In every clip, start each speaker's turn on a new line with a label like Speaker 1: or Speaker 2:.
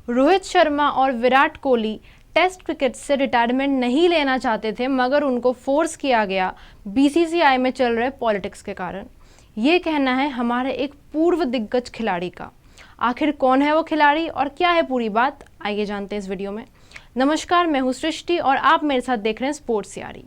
Speaker 1: रोहित शर्मा और Virat Kohli test cricket से retirement नहीं लेना चाहते थे, मगर उनको फोर्स किया गया बीसीसीआई में चल रहे पॉलिटिक्स के कारण। ये कहना है हमारे एक पूर्व दिग्गज खिलाड़ी का। आखिर कौन है वो खिलाड़ी और क्या है पूरी बात, आइए जानते हैं इस वीडियो में। नमस्कार, मैं हूँ सृष्टि और आप मेरे साथ देख रहे हैं स्पोर्ट्स यारी।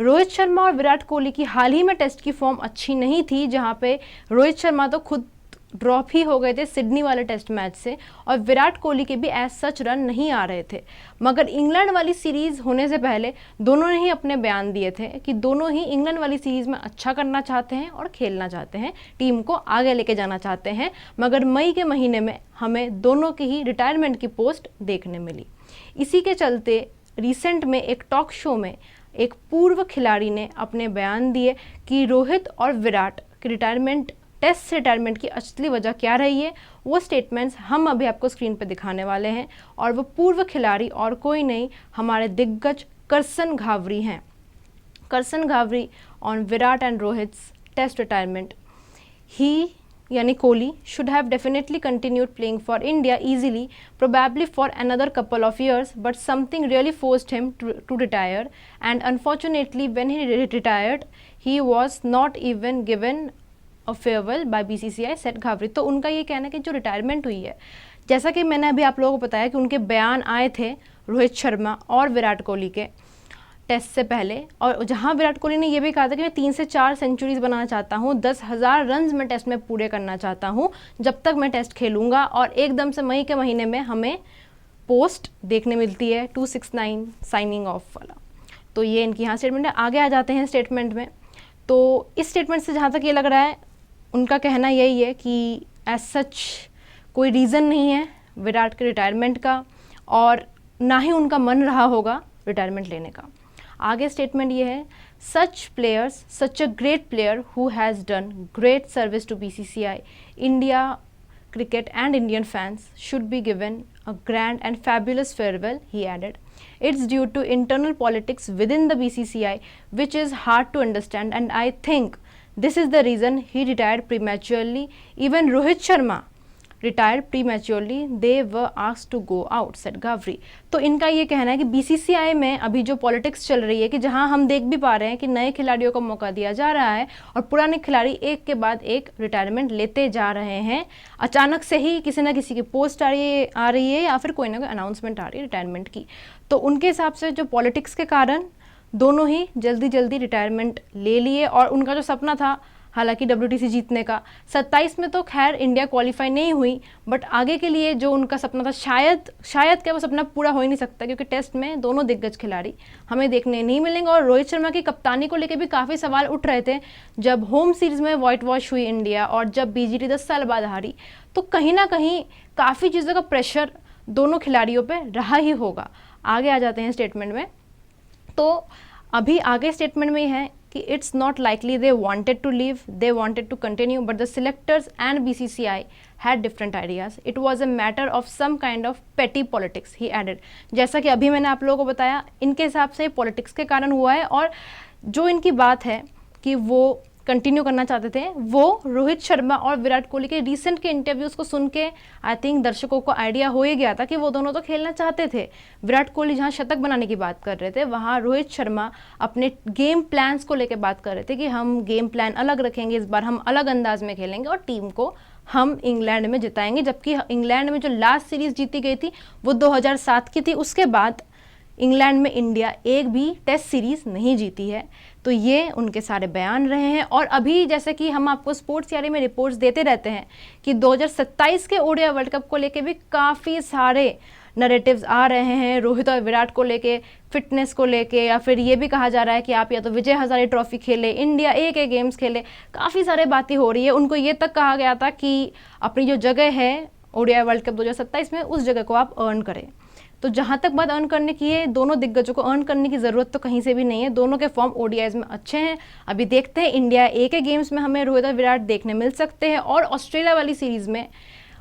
Speaker 1: रोहित शर्मा और विराट कोहली की हाल ही में टेस्ट की फॉर्म अच्छी नहीं थी, जहाँ पे रोहित शर्मा तो खुद ड्रॉप ही हो गए थे सिडनी वाले टेस्ट मैच से, और विराट कोहली के भी एज सच रन नहीं आ रहे थे। मगर इंग्लैंड वाली सीरीज़ होने से पहले दोनों ने ही अपने बयान दिए थे कि दोनों ही इंग्लैंड वाली सीरीज़ में अच्छा करना चाहते हैं और खेलना चाहते हैं, टीम को आगे लेके जाना चाहते हैं। मगर मई के महीने में हमें दोनों की ही रिटायरमेंट की पोस्ट देखने मिली। इसी के चलते रिसेंट में एक टॉक शो में एक पूर्व खिलाड़ी ने अपने बयान दिए कि रोहित और विराट की रिटायरमेंट, टेस्ट रिटायरमेंट की असली वजह क्या रही है। वो स्टेटमेंट्स हम अभी आपको स्क्रीन पर दिखाने वाले हैं, और वो पूर्व खिलाड़ी और कोई नहीं, हमारे दिग्गज करसन घावरी हैं। Karsan Ghavri on Virat and Rohit's test retirement. ही यानी Kohli should have definitely continued playing for India easily, probably for another couple of years, but something really forced him to retire, and unfortunately when he retired he was not even given a farewell by BCCI, said Ghavri. तो उनका ये कहना है कि जो retirement हुई है, जैसा कि मैंने अभी आप लोगों को बताया कि उनके बयान आए थे रोहित शर्मा और विराट कोहली के टेस्ट से पहले, और जहां विराट कोहली ने यह भी कहा था कि मैं 3 से 4 सेंचुरीज बनाना चाहता हूं, 10,000 रन मैं टेस्ट में पूरे करना चाहता हूं जब तक मैं टेस्ट खेलूंगा। और एकदम से मई के महीने में हमें पोस्ट देखने मिलती है 269 साइनिंग ऑफ वाला। तो ये इनकी यहाँ स्टेटमेंट है। आगे आ जाते हैं स्टेटमेंट में। तो इस स्टेटमेंट से जहाँ तक ये लग रहा है, उनका कहना यही है कि एज सच कोई रीज़न नहीं है विराट के रिटायरमेंट का, और ना ही उनका मन रहा होगा रिटायरमेंट लेने का। आगे स्टेटमेंट ये है, such players, such a great player who has done great service to BCCI, India cricket and Indian fans should be given a grand and fabulous farewell, he added. It's due to internal politics within the BCCI which is hard to understand, and I think this is the reason he retired prematurely. Even Rohit Sharma retired prematurely, they were asked to go out, said Ghavri. तो इनका ये कहना है कि BCCI में अभी जो politics चल रही है, कि जहां हम देख भी पा रहे हैं कि नए खिलाड़ियों को मौका दिया जा रहा है और पुराने खिलाड़ी एक के बाद एक रिटायरमेंट लेते जा रहे हैं। अचानक से ही किसी ना किसी की पोस्ट आ रही है या फिर कोई ना कोई अनाउंसमेंट आ रही है रिटायरमेंट की। तो उनके हिसाब से जो पॉलिटिक्स के कारण दोनों ही जल्दी जल्दी रिटायरमेंट ले लिए, और उनका जो सपना था हालांकि WTC जीतने का, 27 में तो खैर इंडिया क्वालिफाई नहीं हुई, बट आगे के लिए जो उनका सपना था, शायद क्या वो सपना पूरा हो ही नहीं सकता, क्योंकि टेस्ट में दोनों दिग्गज खिलाड़ी हमें देखने नहीं मिलेंगे। और रोहित शर्मा की कप्तानी को लेकर भी काफ़ी सवाल उठ रहे थे जब होम सीरीज़ में वाइट वॉश हुई इंडिया, और जब BGT 10 साल बाद हारी, तो कहीं ना कहीं काफ़ी चीज़ों का प्रेशर दोनों खिलाड़ियों पर रहा ही होगा। आगे आ जाते हैं स्टेटमेंट में। तो अभी आगे स्टेटमेंट में है कि it's not likely they wanted to leave, they wanted to continue, but the selectors and BCCI had different ideas, it was a matter of some kind of petty politics, he added. जैसा कि अभी मैंने आप लोगों को बताया, इनके हिसाब से पॉलिटिक्स के कारण हुआ है, और जो इनकी बात है कि वो कंटिन्यू करना चाहते थे, वो रोहित शर्मा और विराट कोहली के रिसेंट के इंटरव्यूज़ को सुन के आई थिंक दर्शकों को आइडिया हो ही गया था कि वो दोनों तो खेलना चाहते थे। विराट कोहली जहाँ शतक बनाने की बात कर रहे थे, वहाँ रोहित शर्मा अपने गेम प्लान्स को लेकर बात कर रहे थे कि हम गेम प्लान अलग रखेंगे, इस बार हम अलग अंदाज में खेलेंगे और टीम को हम इंग्लैंड में जिताएंगे। जबकि इंग्लैंड में जो लास्ट सीरीज़ जीती गई थी वो 2007 की थी, उसके बाद इंग्लैंड में इंडिया एक भी टेस्ट सीरीज़ नहीं जीती है। तो ये उनके सारे बयान रहे हैं। और अभी जैसे कि हम आपको स्पोर्ट्स यारी में रिपोर्ट्स देते रहते हैं कि 2027 के ODI वर्ल्ड कप को लेके भी काफ़ी सारे नरेटिव्स आ रहे हैं, रोहित और विराट को लेके, फिटनेस को लेके, या फिर ये भी कहा जा रहा है कि आप या तो विजय हजारे ट्रॉफी खेले, इंडिया एक गेम्स खेले, काफ़ी सारे बातें हो रही है। उनको ये तक कहा गया था कि अपनी जो जगह है ODI वर्ल्ड कप 2027 में, उस जगह को आप अर्न करें। तो जहाँ तक बात अर्न करने की है, दोनों दिग्गजों को अर्न करने की ज़रूरत तो कहीं से भी नहीं है। दोनों के फॉर्म ODIs में अच्छे हैं। अभी देखते हैं इंडिया एक गेम्स में हमें रोहित और विराट देखने मिल सकते हैं, और ऑस्ट्रेलिया वाली सीरीज़ में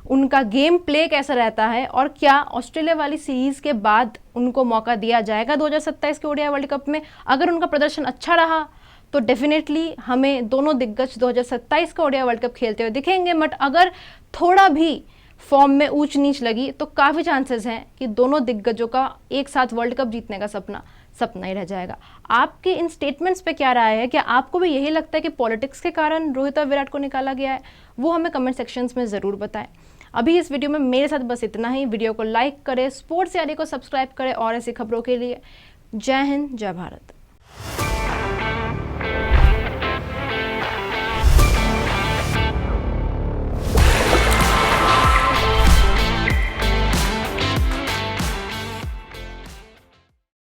Speaker 1: उनका गेम प्ले कैसा रहता है, और क्या ऑस्ट्रेलिया वाली सीरीज़ के बाद उनको मौका दिया जाएगा 2027 के ODI वर्ल्ड कप में। अगर उनका प्रदर्शन अच्छा रहा तो डेफिनेटली हमें दोनों दिग्गज 2027 का ODI वर्ल्ड कप खेलते हुए दिखेंगे। बट अगर थोड़ा भी फॉर्म में ऊंच नीच लगी तो काफ़ी चांसेस हैं कि दोनों दिग्गजों का एक साथ वर्ल्ड कप जीतने का सपना ही रह जाएगा। आपके इन स्टेटमेंट्स पे क्या राय है? क्या आपको भी यही लगता है कि पॉलिटिक्स के कारण रोहित और विराट को निकाला गया है? वो हमें कमेंट सेक्शंस में ज़रूर बताएं। अभी इस वीडियो में मेरे साथ बस इतना ही। वीडियो को लाइक करें, स्पोर्ट्स यारी को सब्सक्राइब करें और ऐसी खबरों के लिए। जय हिंद, जय भारत।